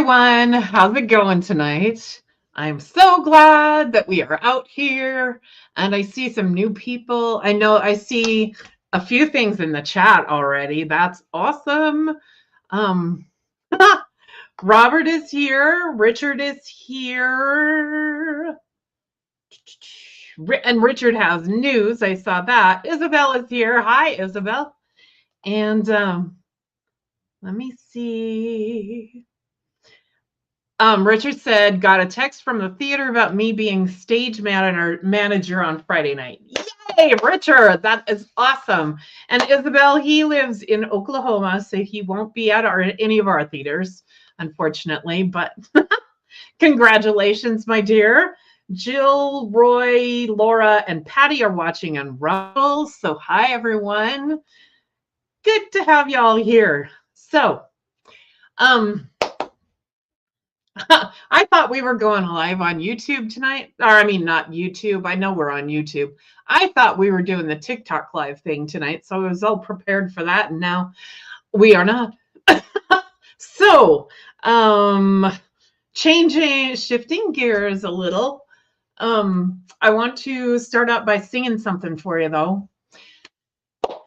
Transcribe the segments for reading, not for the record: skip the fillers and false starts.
everyone. How's it going tonight? I'm so glad that we are out here and I see some new people. I know I see a few things in the chat already. That's awesome. Um, Robert is here. Richard is here. And Richard has news. I saw that. Isabel is here. Hi, Isabel. And let me see. Richard said, got a text from the theater about me being stage manager on Friday night. Yay, Richard, that is awesome. And Isabel, he lives in Oklahoma, so he won't be at any of our theaters, unfortunately, but congratulations, my dear. Jill, Roy, Laura, and Patty are watching on Rumble, so hi, everyone. Good to have y'all here. So, I thought we were going live on YouTube tonight. Or I mean, not YouTube. I know we're on YouTube. I thought we were doing the TikTok live thing tonight. So I was all prepared for that. And now we are not. So shifting gears a little. I want to start out by singing something for you, though.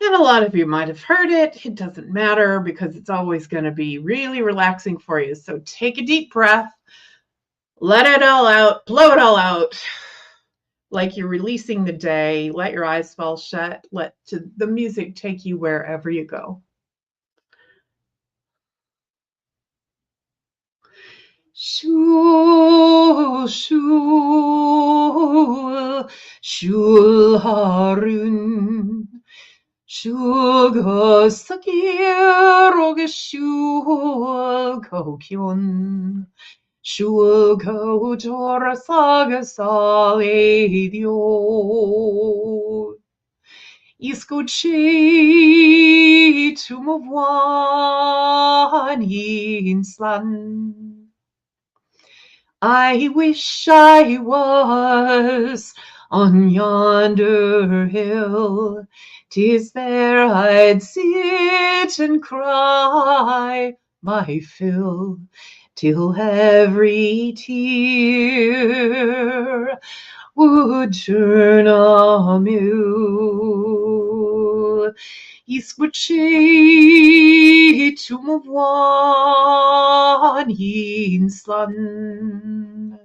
And a lot of you might have heard it. It doesn't matter because it's always going to be really relaxing for you. So take a deep breath, let it all out, blow it all out, like you're releasing the day. Let your eyes fall shut. Let the music take you wherever you go. Shul, shul, shul harun. Shulgasakirog shul kokyon shul ko jorasagasaledio iskuchi tumavwan inslan. I wish I was on yonder hill. 'Tis there I'd sit and cry my fill, till every tear would turn a mule. Iskuchi tumavwan inslan.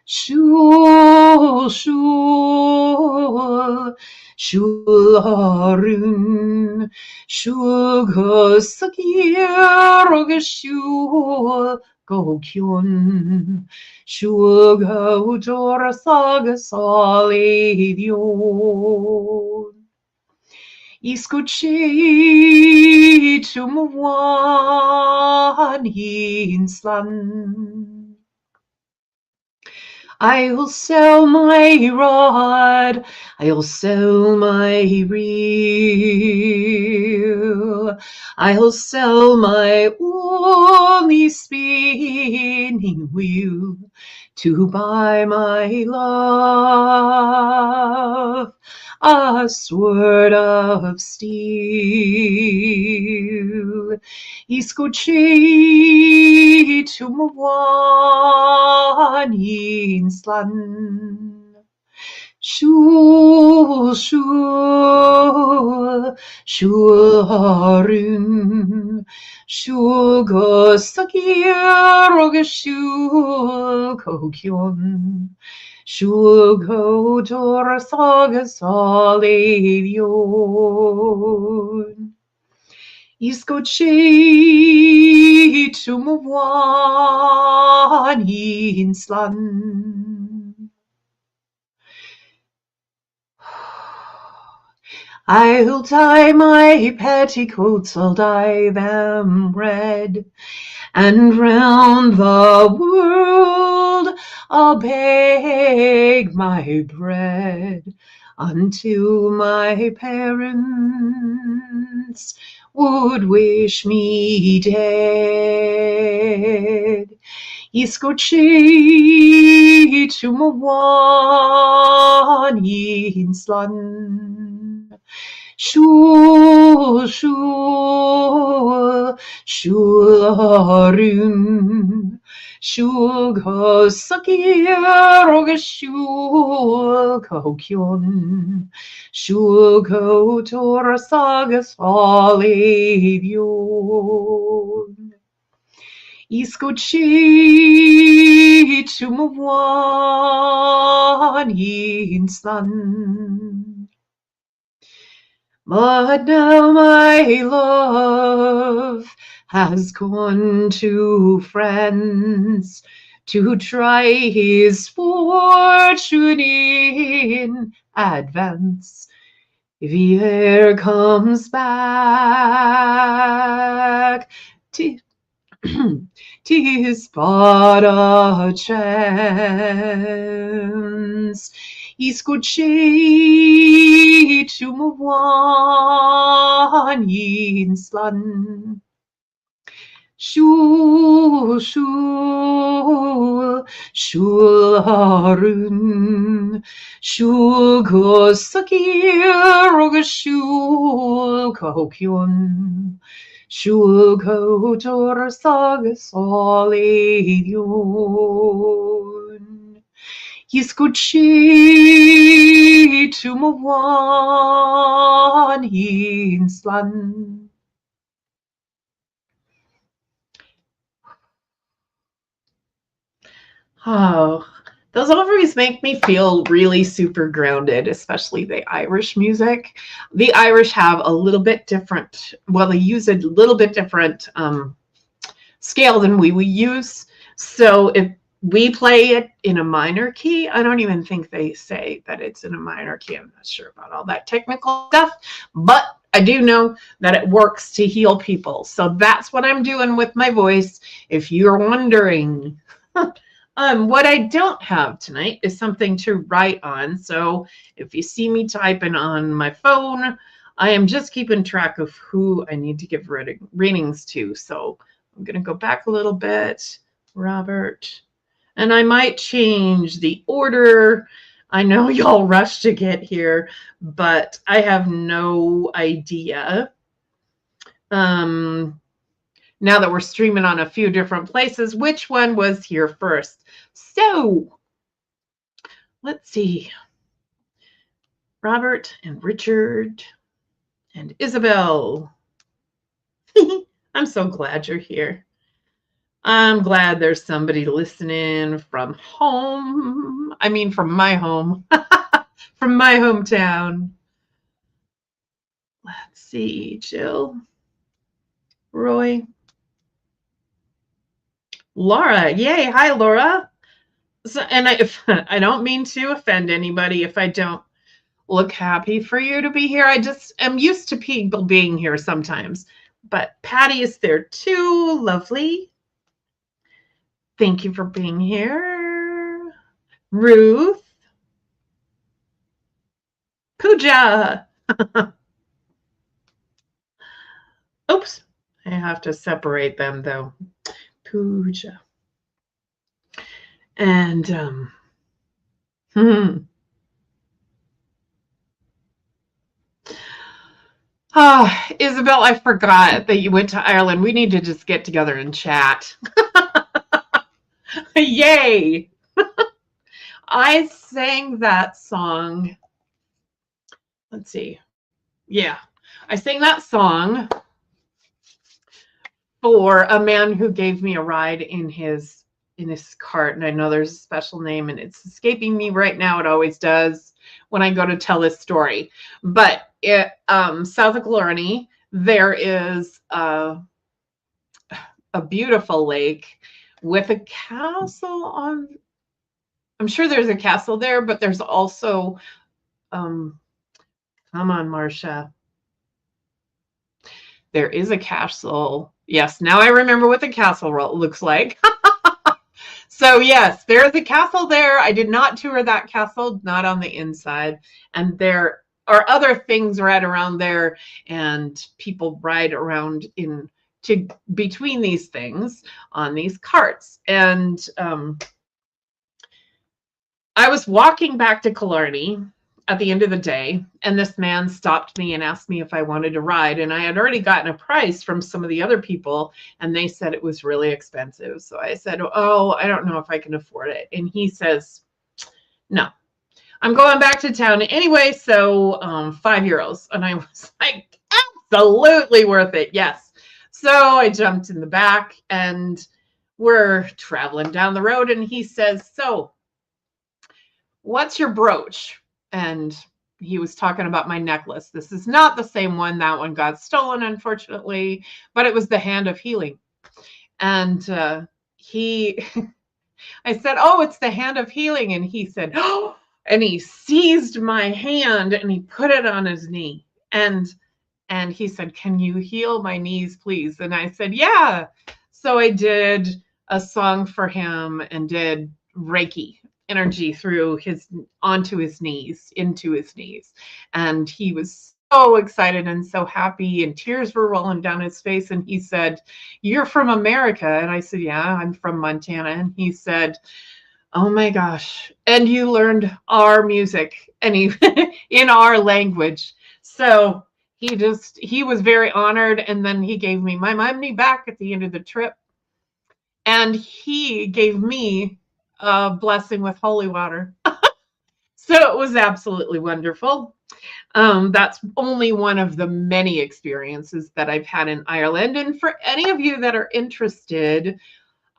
Shul, shul, shul harun, shul gasakirog shul kokyon, shul gaudorasagasaledion. Iskuchi tumavwan inslan. I'll sell my rod, I'll sell my reel, I'll sell my only spinning wheel to buy my love a sword of steel. Iskuchi tumavwan inslan. Shul, shul, shul harun, shul gasakirog shul kokyon, shul gaudorasagasaledion. Iskuchi tumavwan inslan. I'll dye my petticoats, I'll dye them red, and round the world I'll beg my bread, until my parents would wish me dead. Iskuchi tumavwan inslan. Shul, shul, shul harun, Shulgo Sakiroga Shulgo Kyun Shulgo Torasagas Alidion Iskuchi Chumuwan Insan. But now my love has gone to France to try his fortune in advance. If he e'er comes back, 'tis but a chance. Iskuchi Chumuwan Yinslan. Shul Harun. Shul Gosakir Shul Kokyun. Shul Kotor Sagas Olidion. Yiskuchi Tumawan Hinslan. Oh, those ovaries make me feel really super grounded, especially the Irish music. The Irish have a little bit different, well, they use a little bit different scale than we use. So if we play it in a minor key, I don't even think they say that it's in a minor key. I'm not sure about all that technical stuff, but I do know that it works to heal people. So that's what I'm doing with my voice. If you're wondering, what I don't have tonight is something to write on. So if you see me typing on my phone, I am just keeping track of who I need to give readings to. So I'm going to go back a little bit, Robert, and I might change the order. I know y'all rush to get here, but I have no idea. Now that we're streaming on a few different places, which one was here first? So let's see. Robert and Richard and Isabel. I'm so glad you're here. I'm glad there's somebody listening from home. I mean, from my home, from my hometown. Let's see, Jill, Roy, Laura. Yay. Hi, Laura. So, and I don't mean to offend anybody if I don't look happy for you to be here. I just am used to people being here sometimes. But Patty is there too. Lovely. Thank you for being here. Ruth. Pooja. Oops. I have to separate them though. Pooja. And Isabel, I forgot that you went to Ireland. We need to just get together and chat. Yay! I sang that song. Let's see. Yeah, I sang that song for a man who gave me a ride in his cart, and I know there's a special name, and it's escaping me right now. It always does when I go to tell this story. But south of Killarney, there is a beautiful lake with a castle on. I'm sure there's a castle there, but there's also, come on, Marcia. There is a castle. Yes, now I remember what the castle looks like. So yes, there is a castle there. I did not tour that castle, not on the inside. And there are other things right around there, and people ride around between these things on these carts. And I was walking back to Killarney, at the end of the day, and this man stopped me and asked me if I wanted to ride. And I had already gotten a price from some of the other people, and they said it was really expensive. So I said, oh, I don't know if I can afford it. And he says, no, I'm going back to town anyway. So €5. And I was like, absolutely worth it. Yes. So I jumped in the back and we're traveling down the road. And he says, so what's your brooch? And he was talking about my necklace. This is not the same one. That one got stolen, unfortunately, but it was the hand of healing. And I said, oh, it's the hand of healing. And he said, oh, and he seized my hand and he put it on his knee. And he said, can you heal my knees, please? And I said, yeah. So I did a song for him and did Reiki energy through onto his knees, into his knees. And he was so excited and so happy, and tears were rolling down his face. And he said, you're from America? And I said, yeah, I'm from Montana. And he said, oh my gosh, and you learned our music and in our language. So he was very honored. And then he gave me my money back at the end of the trip. And he gave me a blessing with holy water. So it was absolutely wonderful. That's only one of the many experiences that I've had in Ireland. And for any of you that are interested,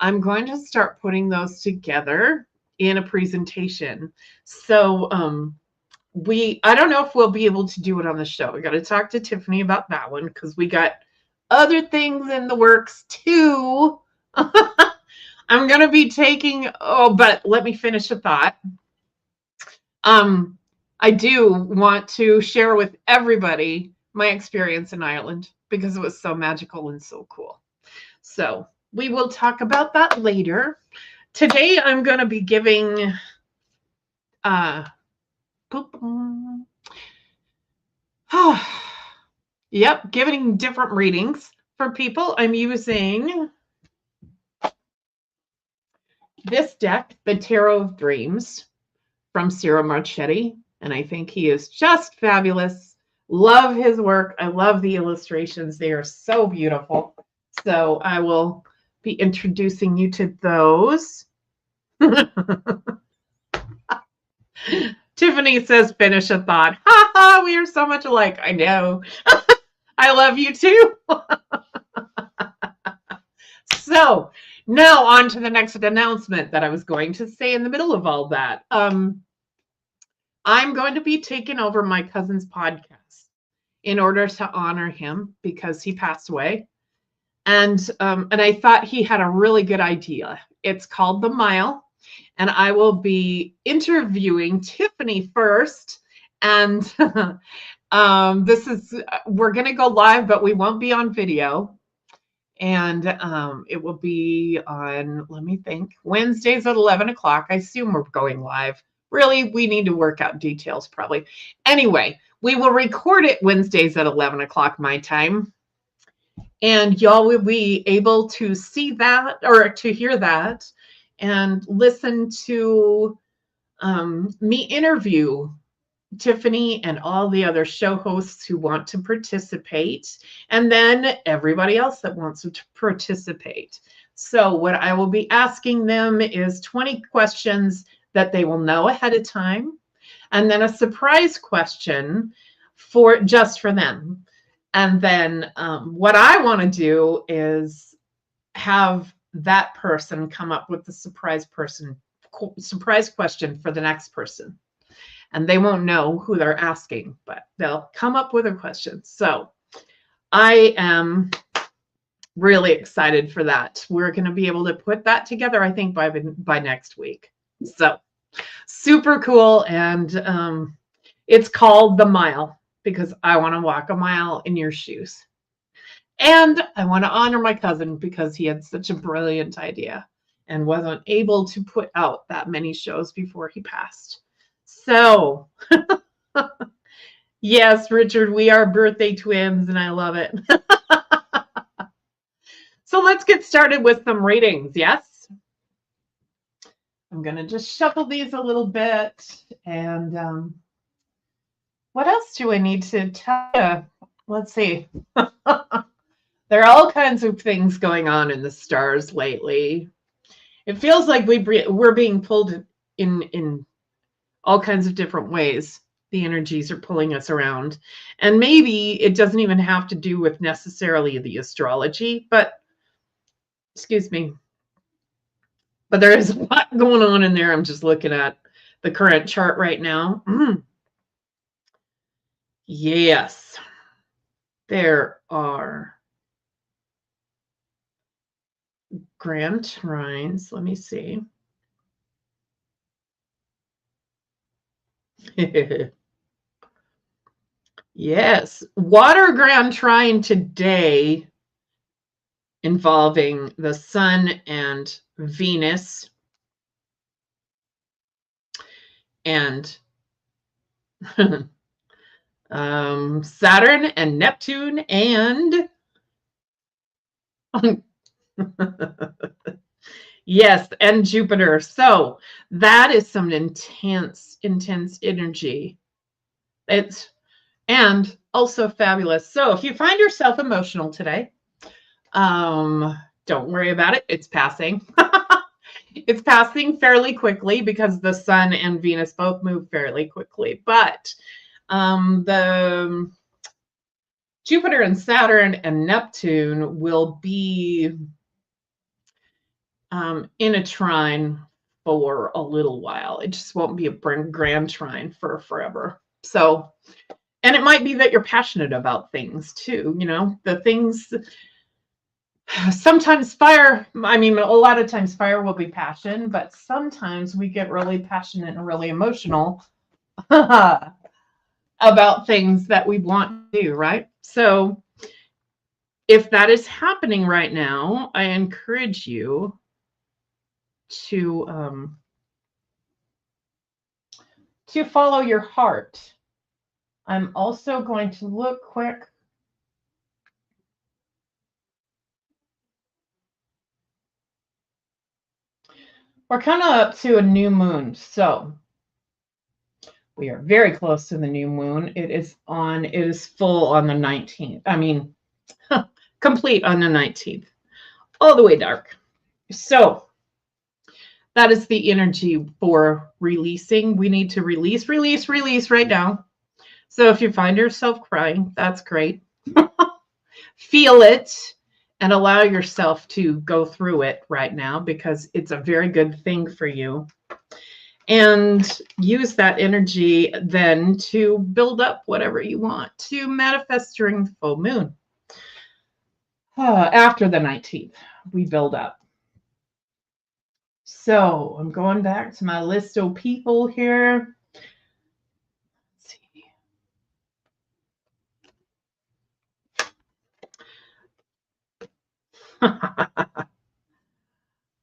I'm going to start putting those together in a presentation. So I don't know if we'll be able to do it on the show. We got to talk to Tiffany about that one because we got other things in the works too. I'm going to be taking, but let me finish a thought. I do want to share with everybody my experience in Ireland because it was so magical and so cool. So we will talk about that later. Today, I'm going to be giving, giving different readings for people. I'm using this deck, the Tarot of Dreams from Ciro Marchetti, and I think he is just fabulous. Love his work. I love the illustrations. They are so beautiful. So I will be introducing you to those. Tiffany says, finish a thought. Ha ha, we are so much alike. I know. I love you too. So now on to the next announcement that I was going to say in the middle of all that. I'm going to be taking over my cousin's podcast in order to honor him because he passed away. And I thought he had a really good idea. It's called The Mile. And I will be interviewing Tiffany first. And we're going to go live, but we won't be on video. And it will be on, let me think, Wednesdays at 11 o'clock. I assume we're going live. Really, we need to work out details probably. Anyway, we will record it Wednesdays at 11 o'clock my time. And y'all will be able to see that or to hear that and listen to me interview Tiffany and all the other show hosts who want to participate, and then everybody else that wants to participate. So what I will be asking them is 20 questions that they will know ahead of time, and then a surprise question just for them. And then what I want to do is have that person come up with the surprise question for the next person. And they won't know who they're asking, but they'll come up with a question. So I am really excited for that. We're going to be able to put that together, I think, by next week. So super cool. And it's called The Mile because I want to walk a mile in your shoes. And I want to honor my cousin because he had such a brilliant idea and wasn't able to put out that many shows before he passed. So, yes, Richard, we are birthday twins, and I love it. So let's get started with some readings, yes? I'm going to just shuffle these a little bit, and What else do I need to tell you? Let's see. There are all kinds of things going on in the stars lately. It feels like we're being pulled in all kinds of different ways. The energies are pulling us around. And maybe it doesn't even have to do with necessarily the astrology, but excuse me. But there is a lot going on in there. I'm just looking at the current chart right now. Yes, there are grand trines. Let me see. Yes, water grand trine today involving the Sun and Venus and Saturn and Neptune and yes, and Jupiter. So that is some intense energy. It's and also fabulous. So if you find yourself emotional today, don't worry about it. It's passing. It's passing fairly quickly because the Sun and Venus both move fairly quickly. But the Jupiter and Saturn and Neptune will be in a trine for a little while. It just won't be a grand trine for forever. So, and it might be that you're passionate about things too, you know, the things. Sometimes fire, I mean, a lot of times fire will be passion, but sometimes we get really passionate and really emotional about things that we want to do, right? So if that is happening right now, I encourage you to follow your heart. I'm also going to look quick. We're kind of up to a new moon, so we are very close to the new moon. It is full on the 19th. I mean, complete on the 19th, all the way dark. So that is the energy for releasing. We need to release right now. So if you find yourself crying, that's great. Feel it and allow yourself to go through it right now because it's a very good thing for you. And use that energy then to build up whatever you want to manifest during the full moon. After the 19th, we build up. So I'm going back to my list of people here. Let's see.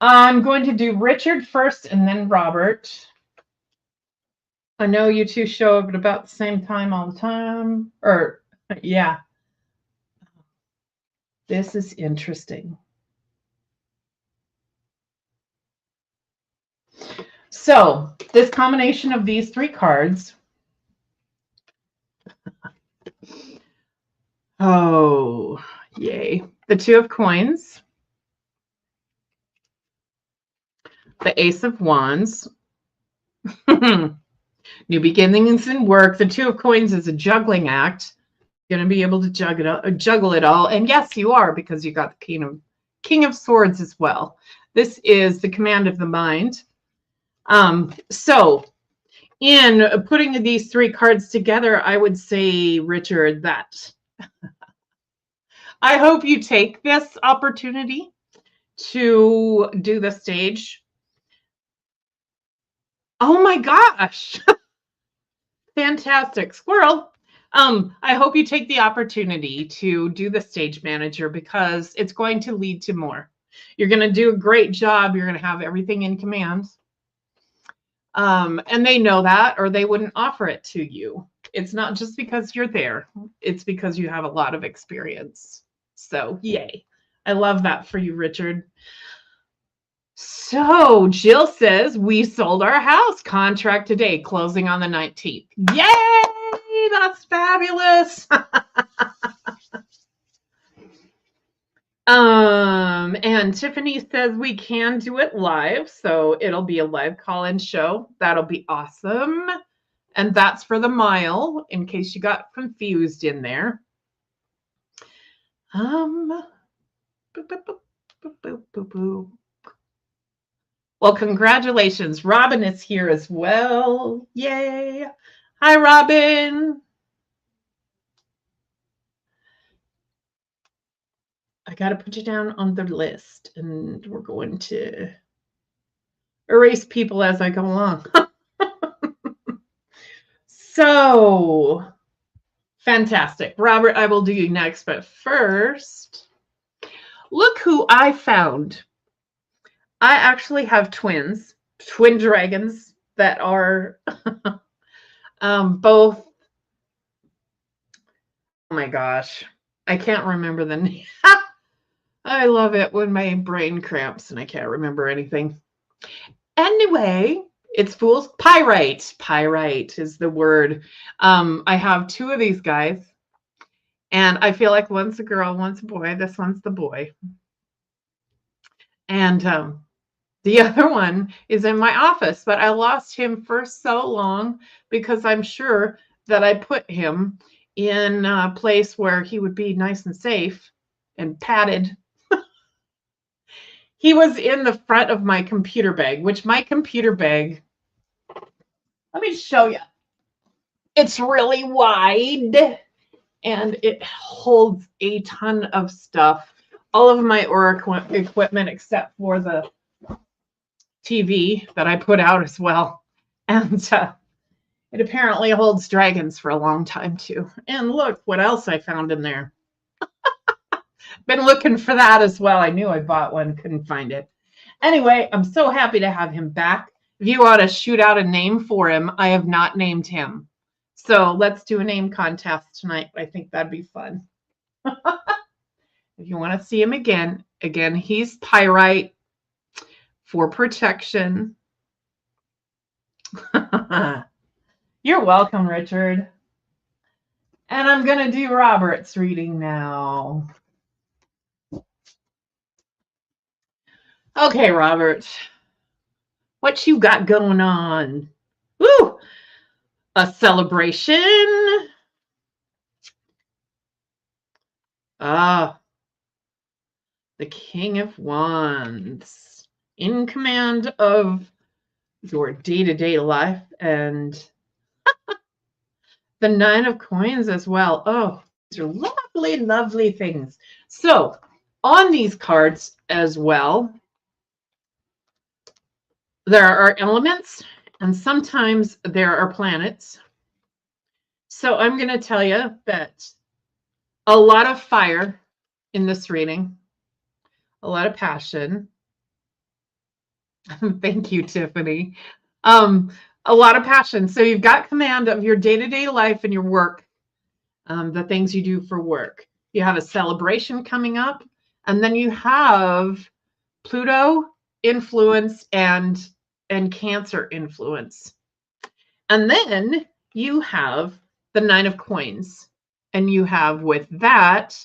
I'm going to do Richard first and then Robert. I know you two show up at about the same time all the time. Or, yeah. This is interesting. So, this combination of these three cards. Oh, yay. The Two of Coins. The Ace of Wands. New beginnings in work. The Two of Coins is a juggling act. You're going to be able to juggle it all. And yes, you are, because you got the King of Swords as well. This is the command of the mind. So in putting these three cards together, I would say, Richard, that I hope you take this opportunity to do the stage. Oh my gosh. Fantastic. Squirrel. I hope you take the opportunity to do the stage manager because it's going to lead to more. You're going to do a great job. You're going to have everything in command. And they know that, or they wouldn't offer it to you. It's not just because you're there. It's because you have a lot of experience. So, yay. I love that for you, Richard. So, Jill says, we sold our house. Contract today, closing on the 19th. Yay! that's fabulous. And Tiffany says we can do it live, so it'll be a live call-in show. That'll be awesome. And that's for the mile, in case you got confused in there. Boop, boop, boop, boop, boop, boop, boop. Well, congratulations. Robin is here as well. Yay. Hi, Robin. I got to put you down on the list, and we're going to erase people as I go along. So, fantastic. Robert, I will do you next, but first, look who I found. I actually have twin dragons that are both, oh my gosh, I can't remember the name. I love it when my brain cramps and I can't remember anything. Anyway, it's Fool's Pyrite. Pyrite is the word. I have two of these guys, and I feel like one's a girl, one's a boy. This one's the boy. And the other one is in my office, but I lost him for so long because I'm sure that I put him in a place where he would be nice and safe and padded. He was in the front of my computer bag, which my computer bag, let me show you. It's really wide and it holds a ton of stuff. All of my equipment except for the TV that I put out as well. And it apparently holds dragons for a long time too. And look what else I found in there. Been looking for that as well. I knew I bought one, couldn't find it. Anyway, I'm so happy to have him back. If you want to shoot out a name for him, I have not named him. So let's do a name contest tonight. I think that'd be fun. If you want to see him again, he's Pyrite for protection. You're welcome, Richard. And I'm going to do Robert's reading now. Okay, Robert, what you got going on? Woo! A celebration. The King of Wands, in command of your day-to-day life, and the Nine of Coins as well. Oh, these are lovely, lovely things. So on these cards as well, there are elements and sometimes there are planets. So I'm going to tell you that a lot of fire in this reading, a lot of passion. Thank you, Tiffany. A lot of passion. So you've got command of your day-to-day life and your work, the things you do for work. You have a celebration coming up, and then you have Pluto influence and Cancer influence. And then you have the Nine of Coins, and you have with that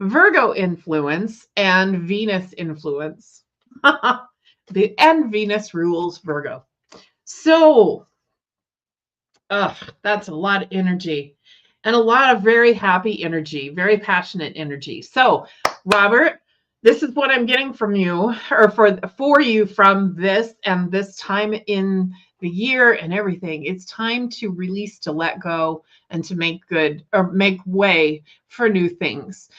Virgo influence and Venus influence. And Venus rules Virgo. So that's a lot of energy and a lot of very happy energy, very passionate energy. So Robert, this is what I'm getting from you, or for you from this and this time in the year and everything. It's time to release, to let go, and to make good or make way for new things.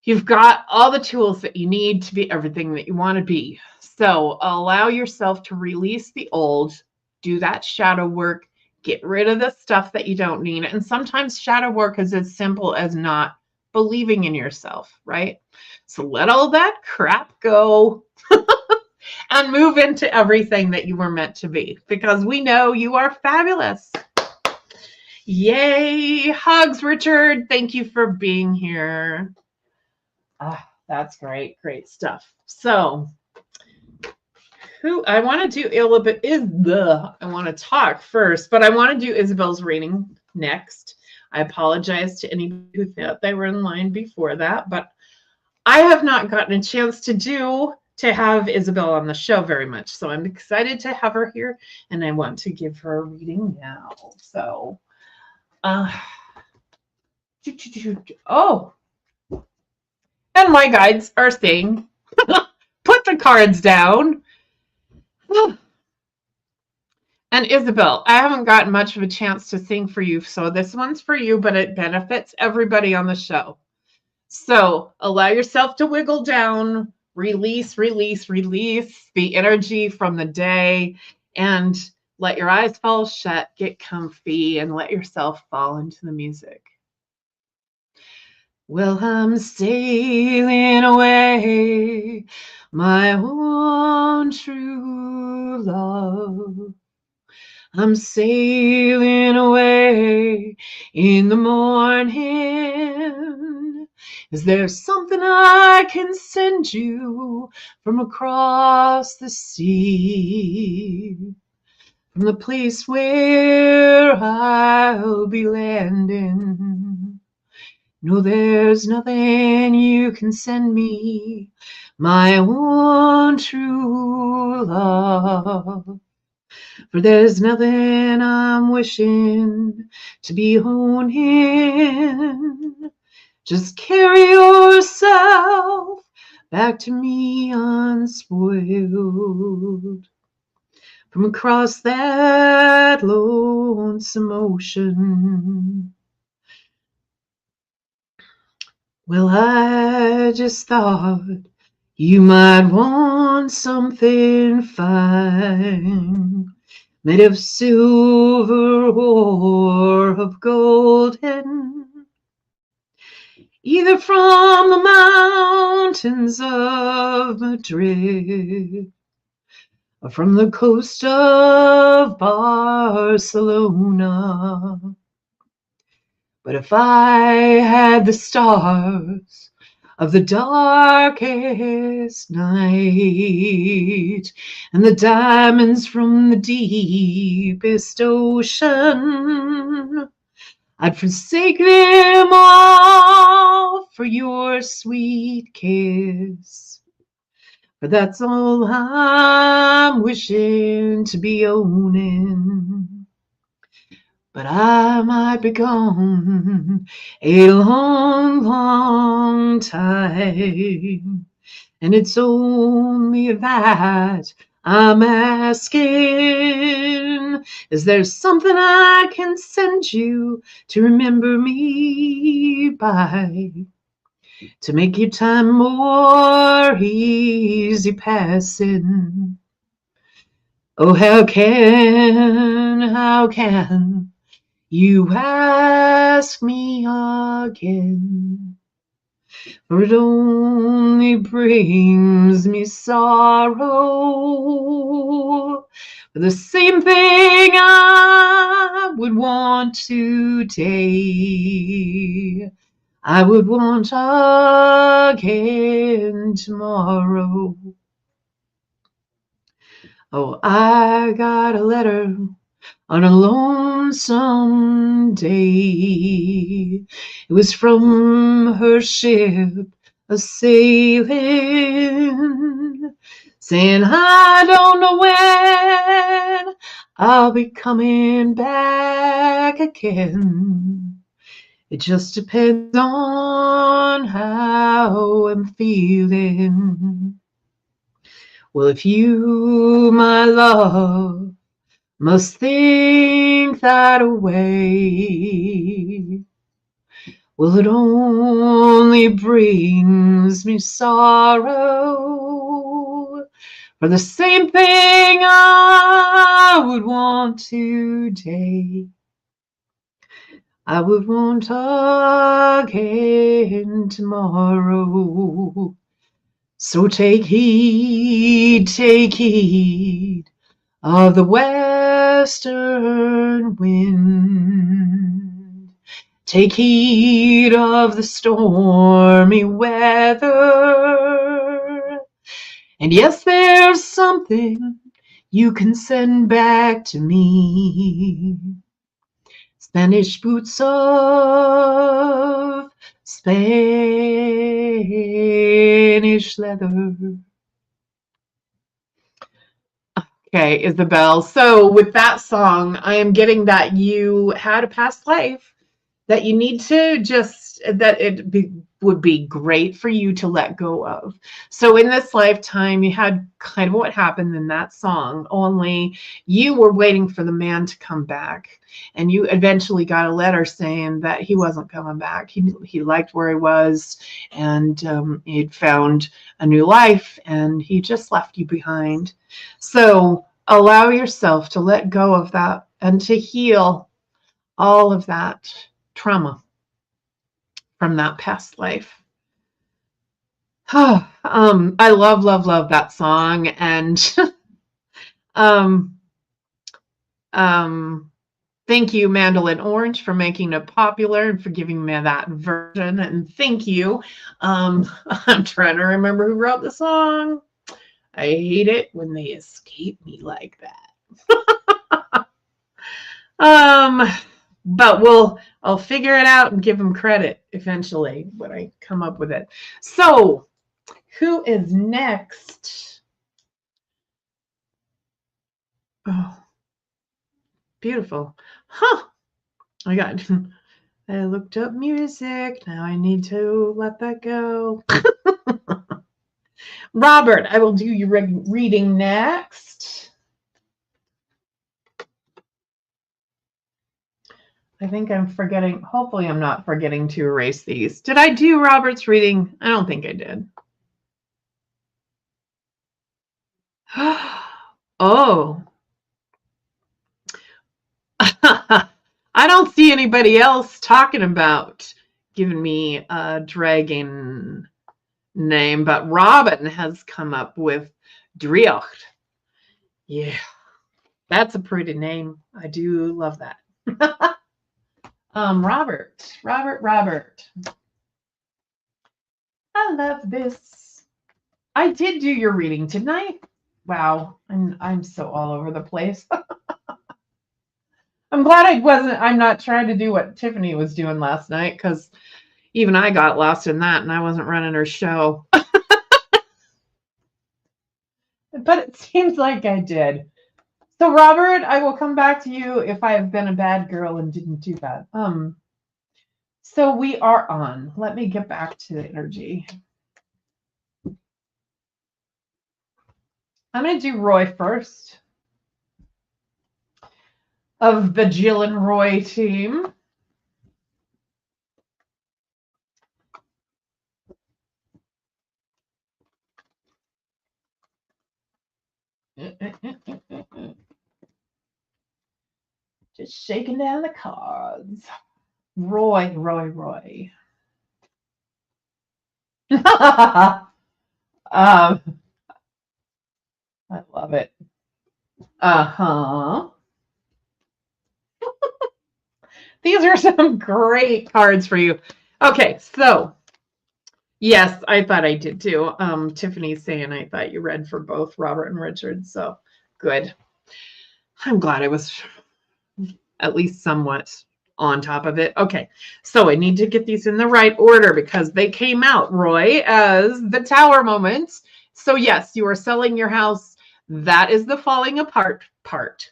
You've got all the tools that you need to be everything that you want to be. So allow yourself to release the old, do that shadow work, get rid of the stuff that you don't need. And sometimes shadow work is as simple as not believing in yourself, right? So let all that crap go and move into everything that you were meant to be, because we know you are fabulous. Yay. Hugs, Richard. Thank you for being here. That's great. Great stuff. So who I want to do I want to talk first, but I want to do Isabel's reading next. I apologize to anybody who thought they were in line before that, but I have not gotten a chance to have Isabel on the show very much. So I'm excited to have her here, and I want to give her a reading now. So, oh, and my guides are saying, put the cards down. And Isabel, I haven't gotten much of a chance to sing for you, so this one's for you, but it benefits everybody on the show. So allow yourself to wiggle down, release, release, release the energy from the day, and let your eyes fall shut, get comfy, and let yourself fall into the music. Well, I'm sailing away, my one true love. I'm sailing away in the morning. Is there something I can send you from across the sea? From the place where I'll be landing? No, there's nothing you can send me, my one true love. For there's nothing I'm wishing to be owning. Just carry yourself back to me unspoiled. From across that lonesome ocean. Well, I just thought you might want something fine, made of silver or of golden, either from the mountains of Madrid or from the coast of Barcelona. But if I had the stars of the darkest night and the diamonds from the deepest ocean, I'd forsake them all for your sweet kiss. For that's all I'm wishing to be owning. But I might be gone a long, long time, and it's only that I'm asking. Is there something I can send you to remember me by, to make your time more easy passing? Oh, how can you ask me again? For it only brings me sorrow. For the same thing I would want today, I would want again tomorrow. Oh, I got a letter on a lonesome day. It was from her ship a-sailing, saying, I don't know when I'll be coming back again. It just depends on how I'm feeling. Well, if you, my love, must think that away, well, it only brings me sorrow. For the same thing I would want today, I would want again tomorrow. So take heed of the western wind. Take heed of the stormy weather. And yes, there's something you can send back to me. Spanish boots of Spanish leather. Okay, Isabel. So with that song, I am getting that you had a past life that you need to just, that would be great for you to let go of. So in this lifetime, you had kind of what happened in that song, only you were waiting for the man to come back. And you eventually got a letter saying that he wasn't coming back. He liked where he was, and he'd found a new life, and he just left you behind. So allow yourself to let go of that and to heal all of that trauma from that past life. I love, love, love that song. And thank you, Mandolin Orange, for making it popular and for giving me that version. And thank you. I'm trying to remember who wrote the song. I hate it when they escape me like that. But I'll figure it out and give them credit eventually when I come up with it. So, who is next? Oh, beautiful. Huh. I looked up music. Now I need to let that go. Robert, I will do your reading next. I think I'm forgetting. Hopefully I'm not forgetting to erase these. Did I do Robert's reading? I don't think I did. Oh. I don't see anybody else talking about giving me a dragon name, but Robin has come up with Driocht. Yeah, that's a pretty name. I do love that. Robert. I love this. I did do your reading, didn't I? Wow, I'm so all over the place. I'm glad I'm not trying to do what Tiffany was doing last night, because even I got lost in that and I wasn't running her show. But it seems like I did. So Robert, I will come back to you if I have been a bad girl and didn't do that. So we are on. Let me get back to the energy. I'm going to do Roy first of the Jill and Roy team. Just shaking down the cards. Roy. I love it. These are some great cards for you. Okay, so yes, I thought I did too. Tiffany's saying I thought you read for both Robert and Richard, so good. I'm glad I was at least somewhat on top of it. Okay, so I need to get these in the right order because they came out, Roy, as the Tower moments. So yes, you are selling your house. That is the falling apart part.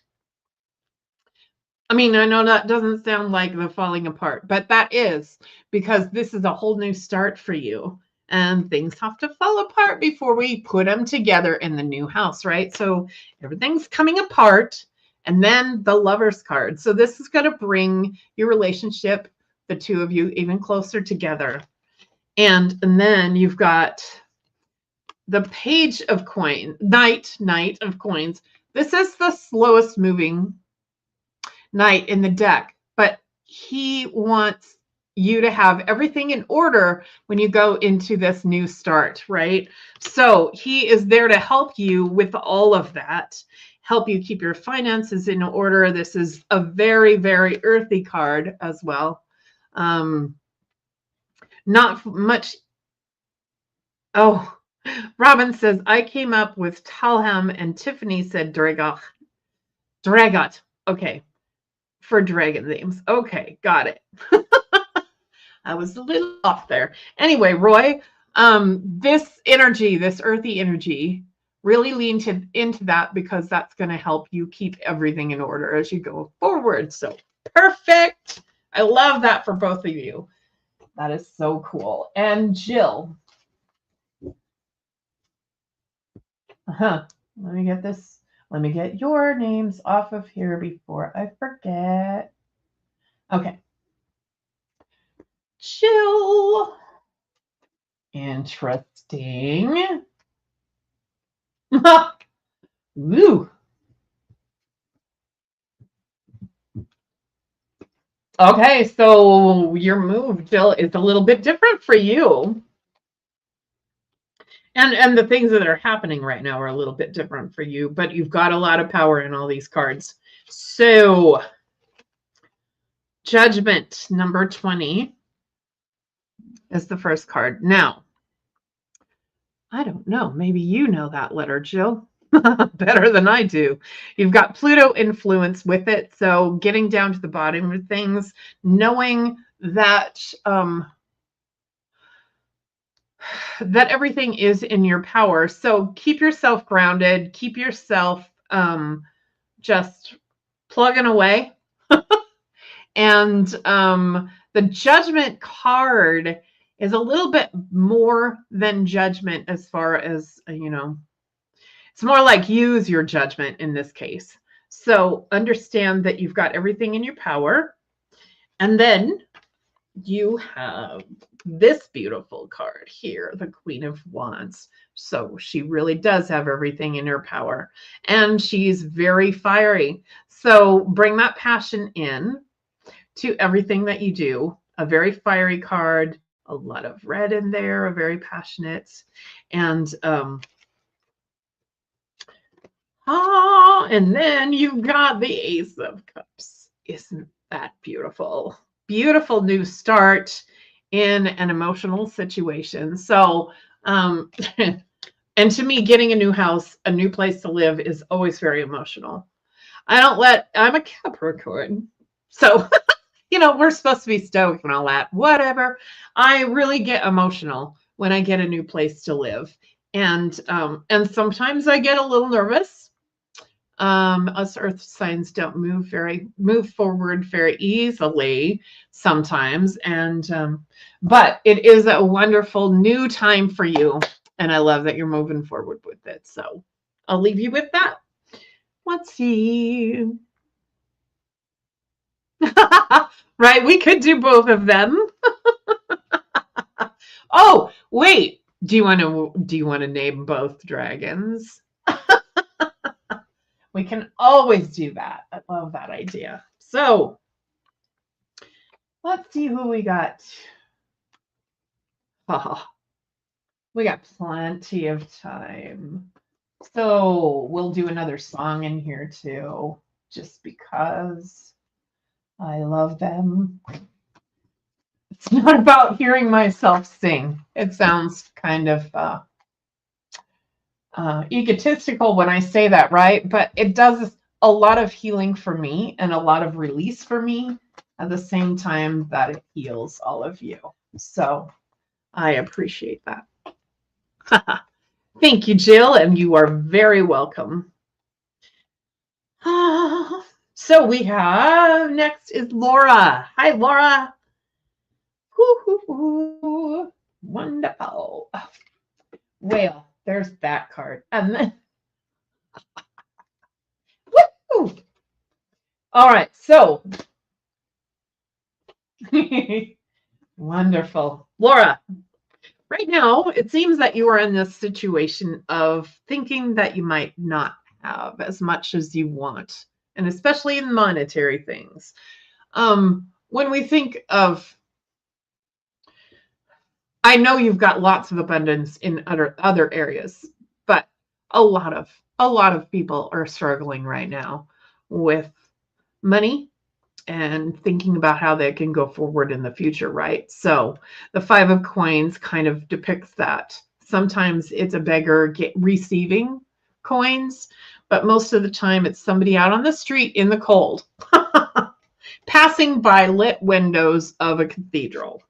I mean, I know that doesn't sound like the falling apart, but that is, because this is a whole new start for you. And things have to fall apart before we put them together in the new house, right? So everything's coming apart. And then the Lover's card. So this is going to bring your relationship, the two of you, even closer together. And then you've got the Page of Coins, Knight of Coins. This is the slowest moving knight in the deck, but he wants you to have everything in order when you go into this new start, right? So he is there to help you with all of that, help you keep your finances in order. This is a very, very earthy card as well. Not much. Oh, Robin says, I came up with Talham and Tiffany said Dragot. Okay. for dragon names. Okay, got it. I was a little off there. Anyway, Roy, this energy, this earthy energy, really lean into that because that's going to help you keep everything in order as you go forward. So perfect. I love that for both of you. That is so cool. And Jill. Let me get this. Let me get your names off of here before I forget. Okay. Jill. Interesting. Woo. Okay, so your move, Jill, is a little bit different for you. And the things that are happening right now are a little bit different for you, but you've got a lot of power in all these cards. So, Judgment, number 20, is the first card. Now, I don't know. Maybe you know that letter, Jill, better than I do. You've got Pluto influence with it. So getting down to the bottom of things, knowing that that everything is in your power. So keep yourself grounded. Keep yourself just plugging away. And the Judgment card is a little bit more than judgment as far as, it's more like use your judgment in this case. So understand that you've got everything in your power. And then you have this beautiful card here, the Queen of Wands. So she really does have everything in her power. And she's very fiery. So bring that passion in to everything that you do. A very fiery card, a lot of red in there, a very passionate. And and then you've got the Ace of Cups. Isn't that beautiful? Beautiful new start in an emotional situation. So, and to me, getting a new house, a new place to live is always very emotional. I'm a Capricorn. So, we're supposed to be stoic and all that, whatever. I really get emotional when I get a new place to live. And sometimes I get a little nervous. Us earth signs don't move forward very easily sometimes. And, but it is a wonderful new time for you. And I love that you're moving forward with it. So I'll leave you with that. Let's see. Right. We could do both of them. Oh, wait. Do you want to name both dragons? We can always do that. I love that idea. So let's see who we got. Oh, we got plenty of time. So we'll do another song in here too, just because I love them. It's not about hearing myself sing. It sounds kind of egotistical when I say that, right? But it does a lot of healing for me and a lot of release for me at the same time that it heals all of you. So I appreciate that. Thank you, Jill, and you are very welcome. So we have next is Laura. Hi, Laura. Woo-hoo-hoo. Wonderful. Well, there's that card. And then, woo! All right, so wonderful. Laura, right now, it seems that you are in this situation of thinking that you might not have as much as you want, and especially in monetary things. When we think of, I know you've got lots of abundance in other areas, but a lot of people are struggling right now with money and thinking about how they can go forward in the future, right? So the Five of Coins kind of depicts that. Sometimes it's a beggar receiving coins, but most of the time it's somebody out on the street in the cold. passing by lit windows of a cathedral.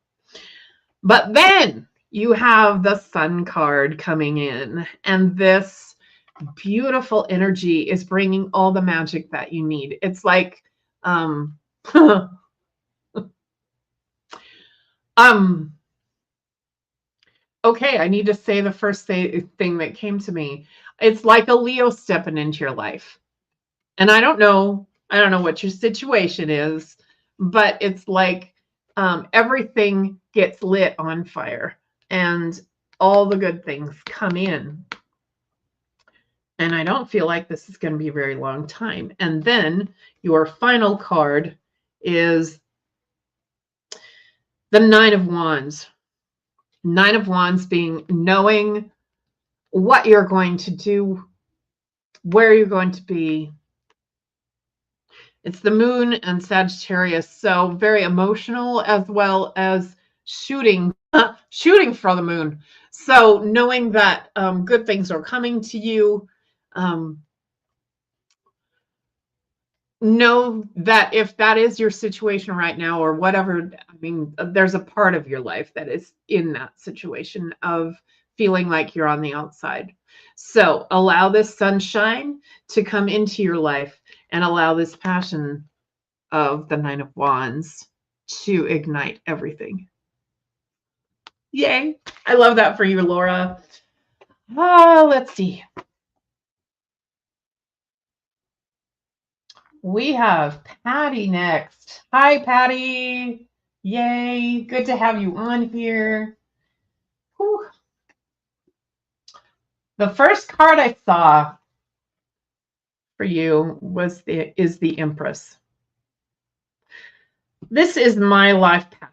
But then you have the Sun card coming in, and this beautiful energy is bringing all the magic that you need. It's like, okay, I need to say the first thing that came to me. It's like a Leo stepping into your life. And I don't know what your situation is, but it's like everything gets lit on fire and all the good things come in. And I don't feel like this is going to be a very long time. And then your final card is the Nine of Wands. Nine of Wands being knowing what you're going to do, where you're going to be. It's the Moon and Sagittarius, so very emotional as well as shooting for the moon. So knowing that good things are coming to you, know that if that is your situation right now or whatever, I mean, there's a part of your life that is in that situation of feeling like you're on the outside. So allow this sunshine to come into your life and allow this passion of the Nine of Wands to ignite everything. Yay. I love that for you, Laura. Let's see. We have Patty next. Hi, Patty. Yay. Good to have you on here. Whew. The first card I saw for you is the Empress. This is my life path.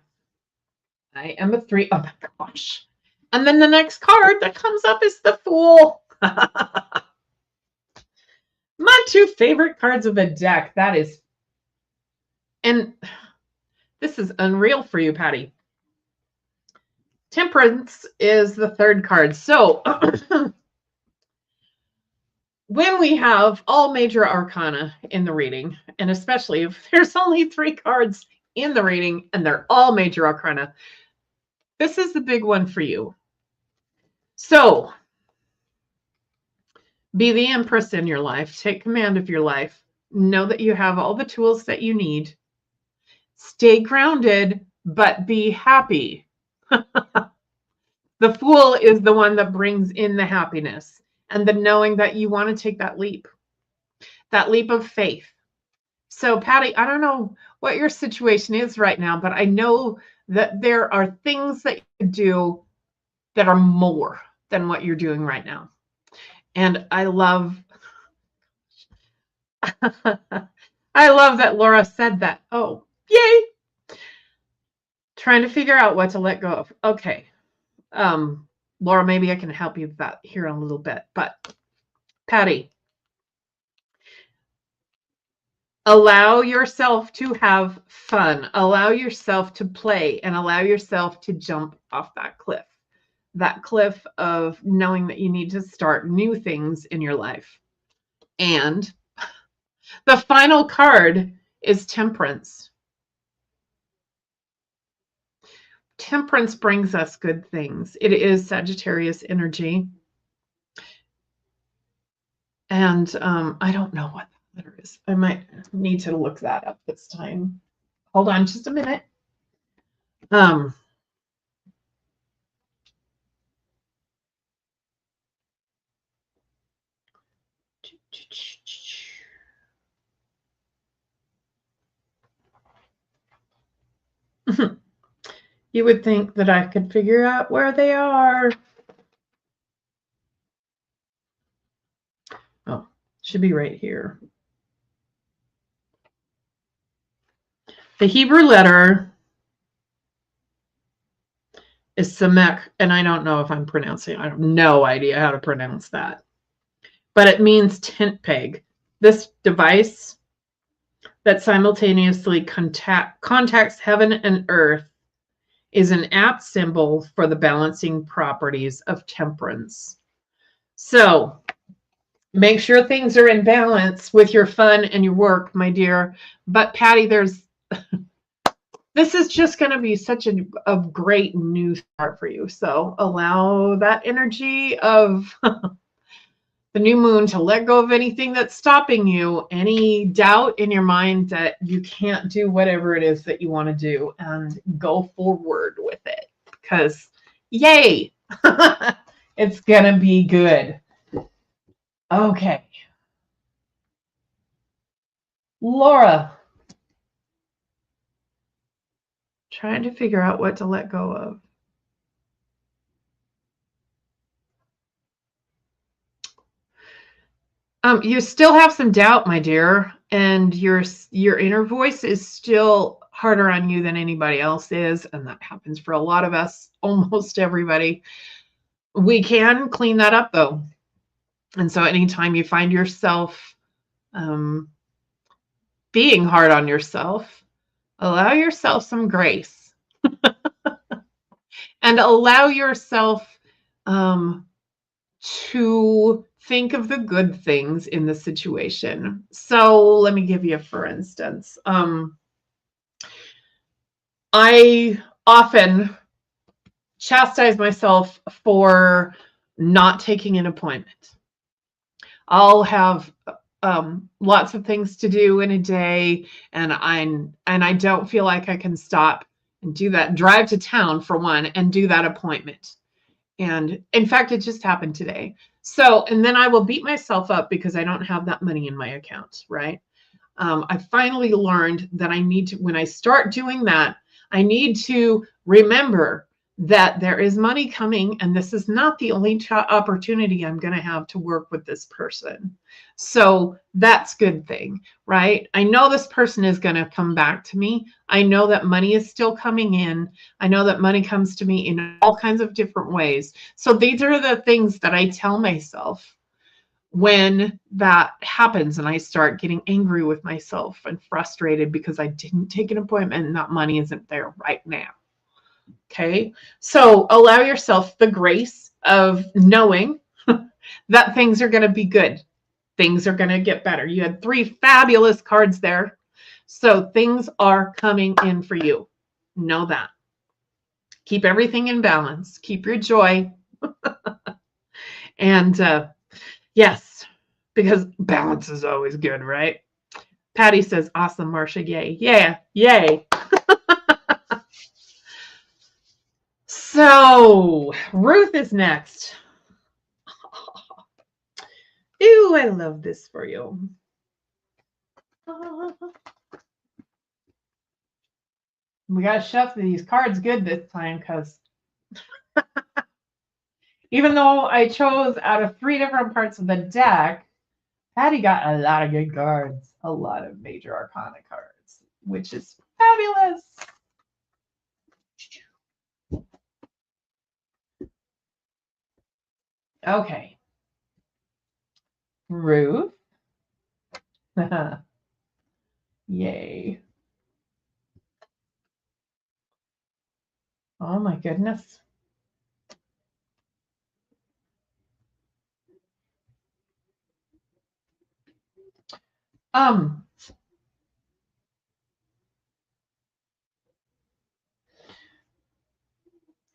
I am a 3. Oh my gosh. And then the next card that comes up is the Fool. My 2 favorite cards of the deck. That is, and this is unreal for you, Patty. Temperance is the 3rd card. So when we have all major arcana in the reading, and especially if there's only 3 cards in the reading and they're all major arcana, this is the big one for you. So be the Empress in your life. Take command of your life. Know that you have all the tools that you need. Stay grounded, but be happy. The Fool is the one that brings in the happiness and the knowing that you want to take that leap of faith. So, Patty, I don't know what your situation is right now, but I know that there are things that you do that are more than what you're doing right now. And I love that Laura said that. Oh, yay. Trying to figure out what to let go of. Okay. Laura, maybe I can help you with that here in a little bit. But Patty, allow yourself to have fun. Allow yourself to play and allow yourself to jump off that cliff. That cliff of knowing that you need to start new things in your life. And the final card is Temperance. Temperance brings us good things. It is Sagittarius energy. And I don't know what that letter is. I might need to look that up this time. Hold on just a minute. You would think that I could figure out where they are. Oh, should be right here. The Hebrew letter is Samek, and I don't know if I'm pronouncing. I have no idea how to pronounce that. But it means tent peg. This device that simultaneously contacts heaven and earth is an apt symbol for the balancing properties of temperance. So make sure things are in balance with your fun and your work, my dear. But Patty, there's this is just going to be such a great new start for you. So allow that energy of the new moon to let go of anything that's stopping you, any doubt in your mind that you can't do whatever it is that you want to do, and go forward with it. Because yay, it's going to be good. Okay. Laura. Trying to figure out what to let go of. You still have some doubt, my dear, and your inner voice is still harder on you than anybody else is, and that happens for a lot of us, almost everybody. We can clean that up, though. And so anytime you find yourself being hard on yourself, allow yourself some grace. And allow yourself to think of the good things in the situation. So let me give you a for instance. I often chastise myself for not taking an appointment. I'll have lots of things to do in a day, and I don't feel like I can stop and do that, drive to town for one and do that appointment. And in fact, it just happened today. So, and then I will beat myself up because I don't have that money in my account, right? I finally learned that I need to, when I start doing that, I need to remember that there is money coming, and this is not the only opportunity I'm going to have to work with this person. So that's a good thing, right? I know this person is going to come back to me. I know that money is still coming in. I know that money comes to me in all kinds of different ways. So these are the things that I tell myself when that happens and I start getting angry with myself and frustrated because I didn't take an appointment and that money isn't there right now. Okay, so allow yourself the grace of knowing that things are going to be good. Things are going to get better. You had 3 fabulous cards there. So things are coming in for you. Know that. Keep everything in balance. Keep your joy. And yes, because balance is always good, right? Patty says, awesome, Marcia. Yay. Yeah. Yay. So Ruth is next. Ooh, I love this for you. We got to shuffle these cards good this time because even though I chose out of 3 different parts of the deck, Patty got a lot of good cards, a lot of major arcana cards, which is fabulous. Okay. Ruth. Yay. Oh my goodness.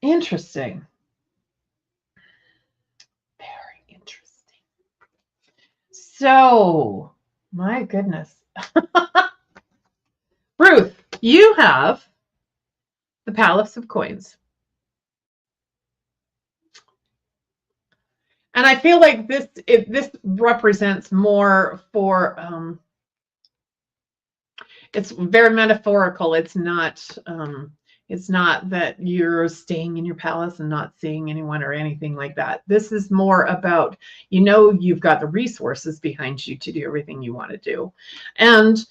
Interesting. Very interesting. So, my goodness. Ruth, you have the Palace of Coins. And I feel like this represents more for it's very metaphorical. It's not that you're staying in your palace and not seeing anyone or anything like that. This is more about, you've got the resources behind you to do everything you want to do. And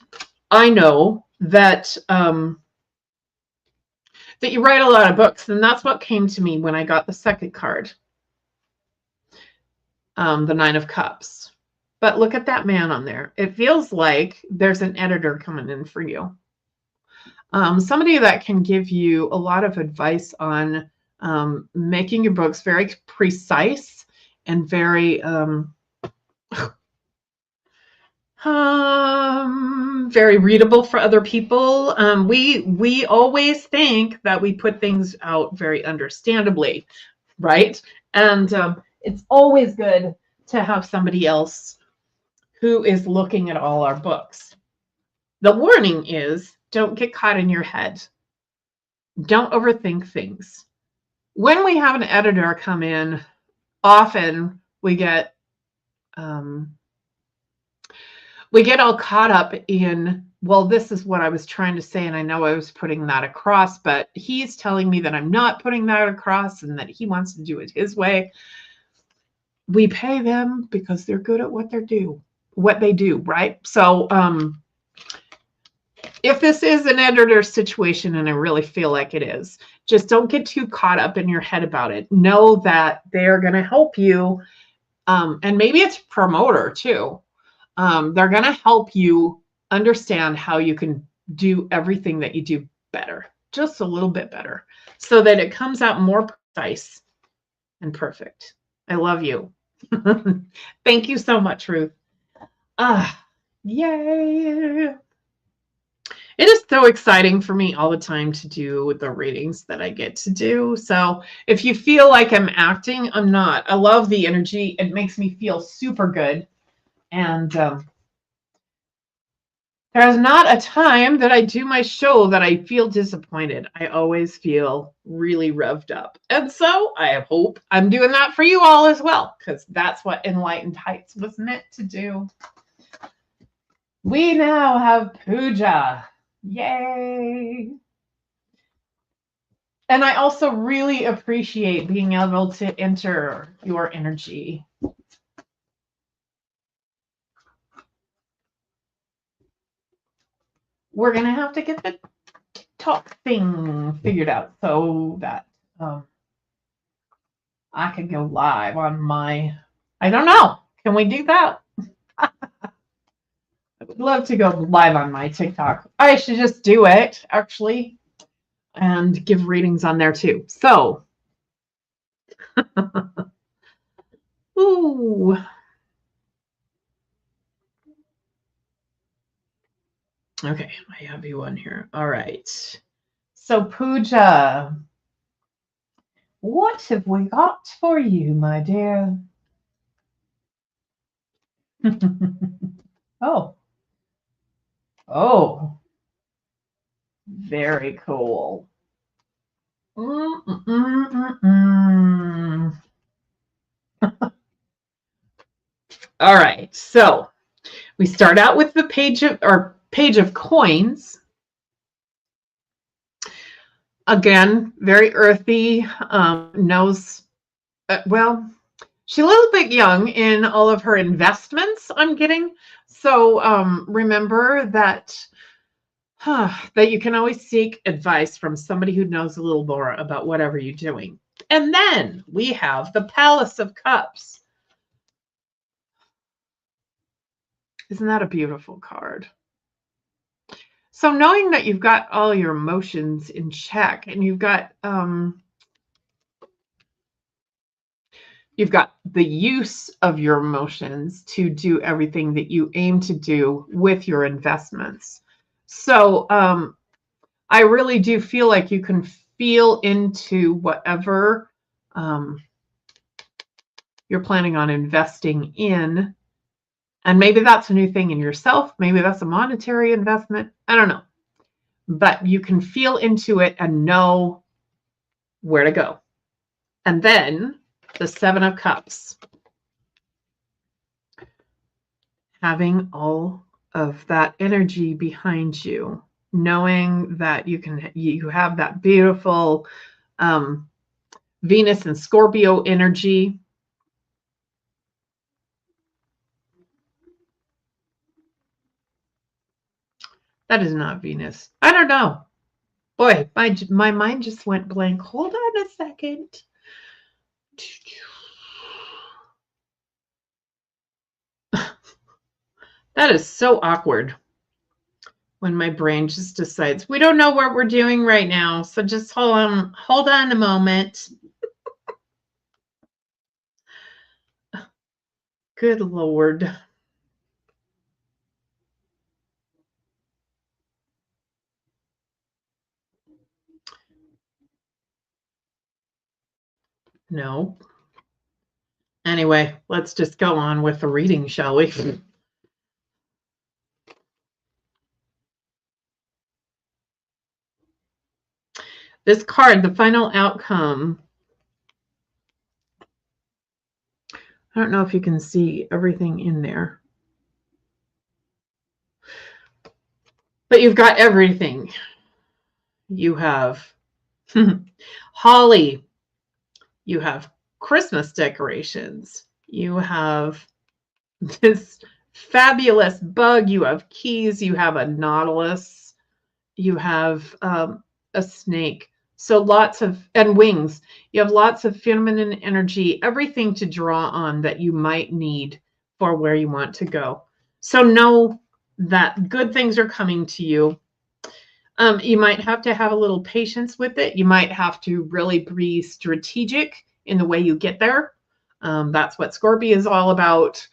I know that that you write a lot of books, and that's what came to me when I got the second card, the 9 of Cups. But look at that man on there. It feels like there's an editor coming in for you. Somebody that can give you a lot of advice on making your books very precise and very Very readable for other people. We always think that we put things out very understandably, right? And it's always good to have somebody else who is looking at all our books. The warning is, don't get caught in your head. Don't overthink things. When we have an editor come in, often we get all caught up in, well, this is what I was trying to say, and I know I was putting that across, but he's telling me that I'm not putting that across and that he wants to do it his way. We pay them because they're good at what they do, right? So if this is an editor situation, and I really feel like it is, just don't get too caught up in your head about it. Know that they're going to help you. And maybe it's promoter too. They're going to help you understand how you can do everything that you do better, just a little bit better, so that it comes out more precise and perfect. I love you. Thank you so much, Ruth. Yay. It is so exciting for me all the time to do the readings that I get to do. So if you feel like I'm acting, I'm not. I love the energy. It makes me feel super good. And there's not a time that I do my show that I feel disappointed. I always feel really revved up. And so I hope I'm doing that for you all as well, because that's what Enlightened Heights was meant to do. We now have puja. Yay. And I also really appreciate being able to enter your energy. We're going to have to get the TikTok thing figured out so that I can go live on my, I don't know. Can we do that? I would love to go live on my TikTok. I should just do it, actually, and give readings on there too. So, ooh. Okay, I have you on here. All right. So, puja. What have we got for you, my dear? Oh. Oh. Very cool. All right. So we start out with the page of coins. Again, very earthy. Knows well. She's a little bit young in all of her investments, I'm getting. So remember that that you can always seek advice from somebody who knows a little more about whatever you're doing. And then we have the Palace of Cups. Isn't that a beautiful card? So knowing that you've got all your emotions in check and you've got the use of your emotions to do everything that you aim to do with your investments. So I really do feel like you can feel into whatever you're planning on investing in. And maybe that's a new thing in yourself. Maybe that's a monetary investment. I don't know. But you can feel into it and know where to go. And then the Seven of Cups. Having all of that energy behind you, knowing that you have that beautiful Venus and Scorpio energy. That is not Venus. I don't know. Boy, my mind just went blank. Hold on a second. That is so awkward when my brain just decides we don't know what we're doing right now. So just hold on a moment. Good Lord. No. Anyway, let's just go on with the reading, shall we? This card, the final outcome. I don't know if you can see everything in there. But you've got everything. You have holly. You have Christmas decorations. You have this fabulous bug. You have keys. You have a nautilus. You have a snake. So lots of, and wings. You have lots of feminine energy, everything to draw on that you might need for where you want to go. So know that good things are coming to you. You might have to have a little patience with it. You might have to really be strategic in the way you get there. That's what Scorpio is all about.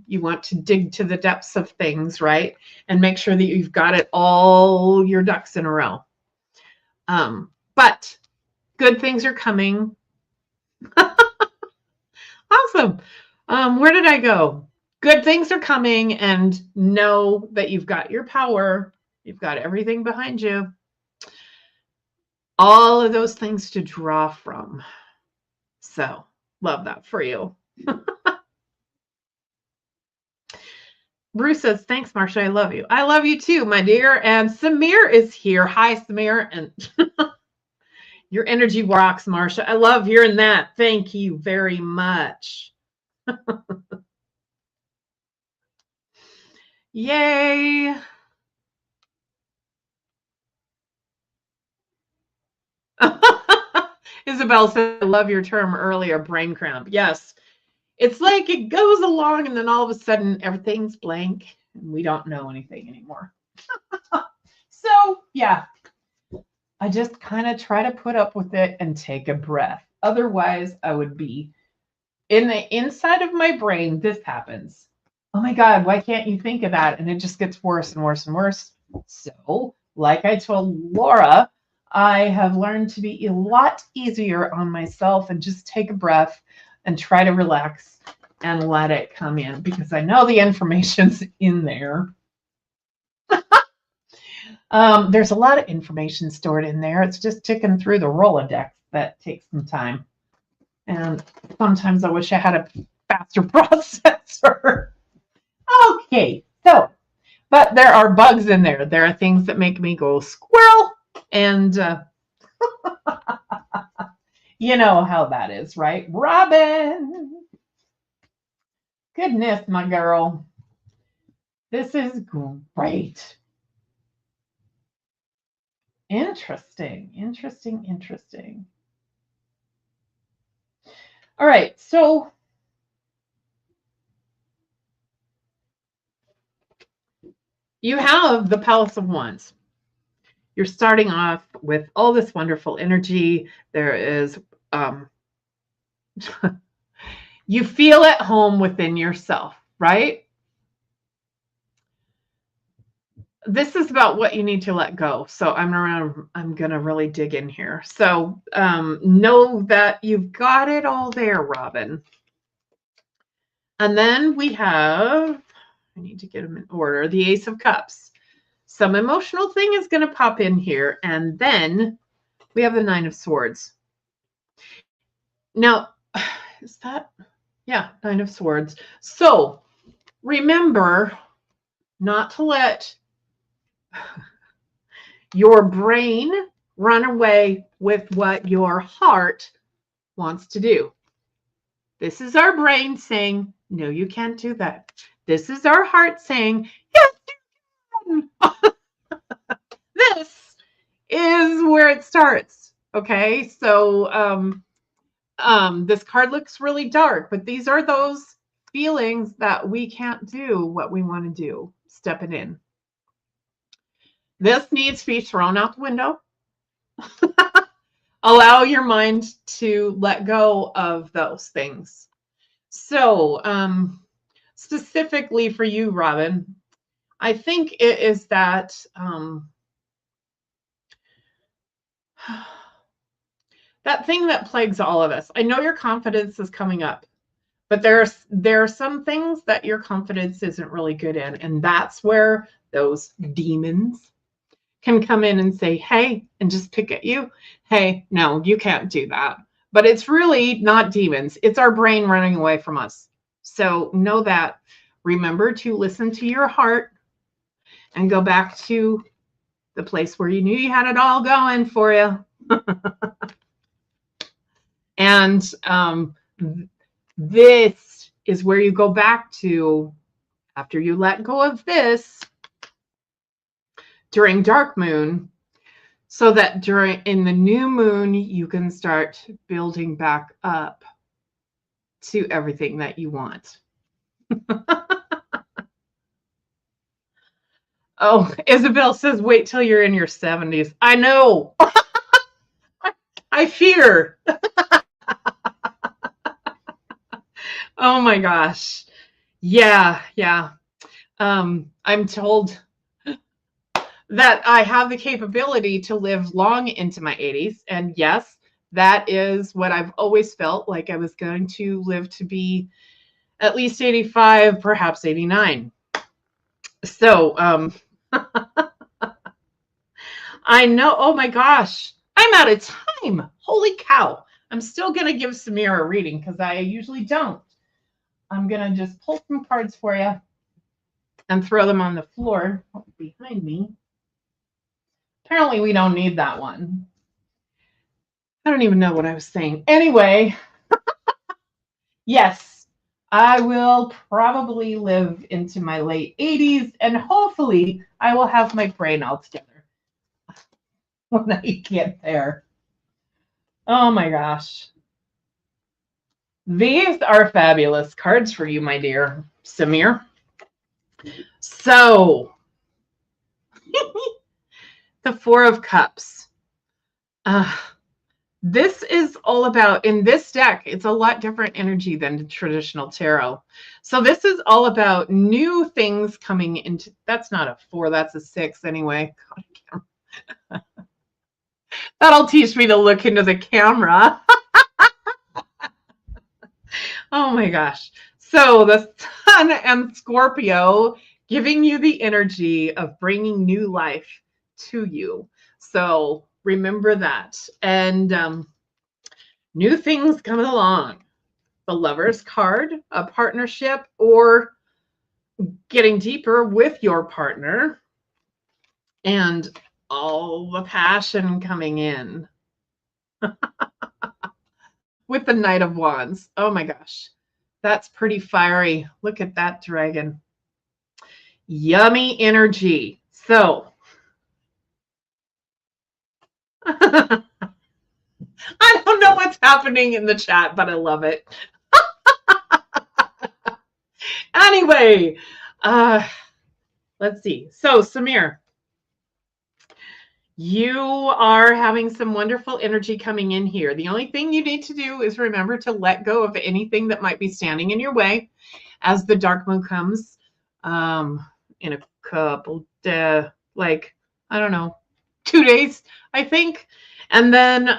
You want to dig to the depths of things, right? And make sure that you've got it all your ducks in a row. But good things are coming. Awesome. Where did I go? Good things are coming, and know that you've got your power. You've got everything behind you. All of those things to draw from. So, love that for you. Bruce says, thanks, Marcia. I love you. I love you too, my dear. And Samir is here. Hi, Samir. And your energy rocks, Marcia. I love hearing that. Thank you very much. Yay. Isabel said, I love your term earlier, brain cramp. Yes. It's like it goes along and then all of a sudden everything's blank and we don't know anything anymore. So, yeah, I just kind of try to put up with it and take a breath. Otherwise, I would be in the inside of my brain. This happens. Oh my God, why can't you think of that? And it just gets worse and worse and worse. So, like I told Laura, I have learned to be a lot easier on myself and just take a breath and try to relax and let it come in because I know the information's in there. There's a lot of information stored in there. It's just ticking through the Rolodex that takes some time. And sometimes I wish I had a faster processor. Okay, so, but there are bugs in there. There are things that make me go squirrel. And you know how that is, right? Robin. Goodness, my girl. This is great. Interesting, interesting, interesting. All right, so you have the Palace of Wands. You're starting off with all this wonderful energy. There is, you feel at home within yourself, right? This is about what you need to let go. So I'm gonna really dig in here. So know that you've got it all there, Robin. And then we have, I need to get them in order, the Ace of Cups. Some emotional thing is going to pop in here. And then we have the Nine of Swords. Now, is that, yeah, Nine of Swords. So remember not to let your brain run away with what your heart wants to do. This is our brain saying, no, you can't do that. This is our heart saying, yes, you can. This is where it starts. Okay, so this card looks really dark, but these are those feelings that we can't do what we want to do. Step it in. This needs to be thrown out the window. Allow your mind to let go of those things. So, specifically for you, Robin, I think it is that That thing that plagues all of us. I know your confidence is coming up, but there are some things that your confidence isn't really good in, and that's where those demons can come in and say, hey, and just pick at you. Hey, no, you can't do that. But it's really not demons. It's our brain running away from us. So know that. Remember to listen to your heart and go back to the place where you knew you had it all going for you. And this is where you go back to after you let go of this during dark moon, so that in the new moon, you can start building back up to everything that you want. Oh, Isabel says, wait till you're in your 70s. I know. I fear. Oh my gosh. Yeah. I'm told that I have the capability to live long into my 80s. And yes, that is what I've always felt like. I was going to live to be at least 85, perhaps 89. So I know. Oh my gosh, I'm out of time. Holy cow. I'm still going to give Samira a reading because I usually don't. I'm going to just pull some cards for you and throw them on the floor behind me. Apparently, we don't need that one. I don't even know what I was saying. Anyway, yes, I will probably live into my late 80s, and hopefully I will have my brain all together when I get there. Oh my gosh. These are fabulous cards for you, my dear Samir. So, the Four of Cups. This is all about, in this deck, it's a lot different energy than the traditional tarot. So this is all about new things coming into, that's not a 4, that's a 6 anyway. God, that'll teach me to look into the camera. Oh my gosh. So the Sun and Scorpio giving you the energy of bringing new life to you. So remember that. And new things coming along. The Lover's card, a partnership, or getting deeper with your partner, and all the passion coming in. With the Knight of Wands. Oh my gosh. That's pretty fiery. Look at that dragon. Yummy energy. So, I don't know what's happening in the chat, but I love it. Anyway, let's see. So, Samir, you are having some wonderful energy coming in here. The only thing you need to do is remember to let go of anything that might be standing in your way as the dark moon comes in a couple, like, I don't know, 2 days, I think. And then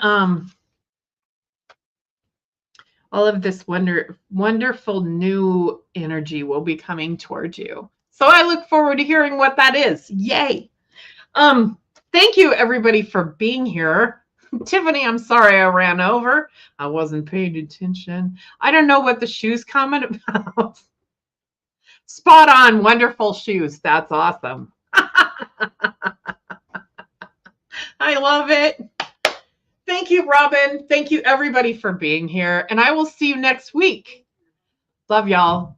all of this wonderful new energy will be coming towards you. So I look forward to hearing what that is. Yay. Thank you, everybody, for being here. Tiffany, I'm sorry I ran over. I wasn't paying attention. I don't know what the shoes comment about. Spot on. Wonderful shoes. That's awesome. I love it. Thank you, Robin. Thank you, everybody, for being here. And I will see you next week. Love y'all.